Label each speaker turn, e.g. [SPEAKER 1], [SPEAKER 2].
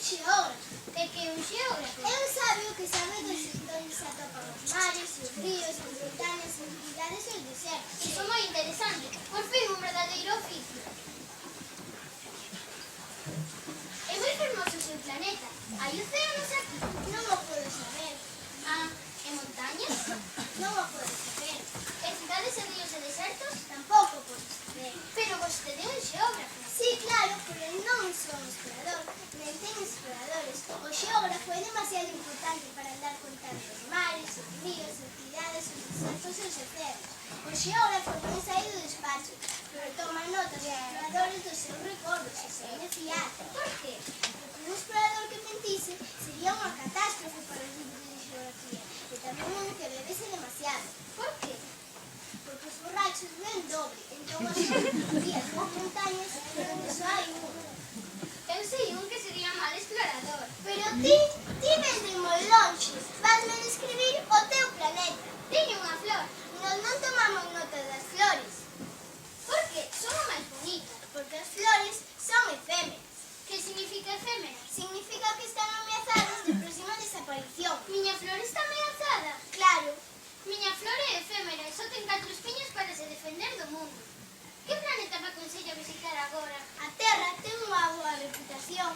[SPEAKER 1] xeógrafo.
[SPEAKER 2] E que é un xeógrafo?
[SPEAKER 1] É un sabio que sabe dos onde se atopan os mares, os ríos, as montañas, as cidades e os desertos.
[SPEAKER 2] Iso é moi interesante. Por fin un verdadeiro oficio. É moi fermoso o seu planeta. Hai océanos aquí.
[SPEAKER 1] Non o podo saber.
[SPEAKER 2] Ah, e montañas?
[SPEAKER 1] Non o podo saber.
[SPEAKER 2] E cidades e ríos e desertos?
[SPEAKER 1] Tampouco podo saber.
[SPEAKER 2] Pero vostede é un xeógrafo.
[SPEAKER 1] Sí, claro, pero non son explorador, nem ten exploradores. O xeógrafo é demasiado importante para andar contando os mares, os ríos, as cidades, os desertos e os océanos. O xeógrafo non sai do despacho, pero toma notas dos exploradores dos seus recordos e se é de fiar.
[SPEAKER 2] Por qué?
[SPEAKER 1] Porque un explorador que mentise sería unha catástrofe para os libros de xeografía e tamén un que bebese demasiado.
[SPEAKER 2] Por qué?
[SPEAKER 1] Porque os borrachos ven doble, entón as xeografías das montañas é onde só hai un.
[SPEAKER 2] Eu sei un que sería mal explorador.
[SPEAKER 1] Pero ti ves de moi longe, vasme describir o teu planeta.
[SPEAKER 2] Teño unha flor.
[SPEAKER 1] Nós non tomamos nota das flores,
[SPEAKER 2] Por que? Son a máis bonita.
[SPEAKER 1] porque as flores son efémeras.
[SPEAKER 2] Que significa efémera?
[SPEAKER 1] Significa que están ameazadas de próxima desaparición.
[SPEAKER 2] Miña flor está ameazada.
[SPEAKER 1] Claro,
[SPEAKER 2] Miña flor é efémera e só ten 4 espiñas para se defender do mundo. Que planeta me aconsella visitar agora?
[SPEAKER 1] a Terra ten unha boa reputación.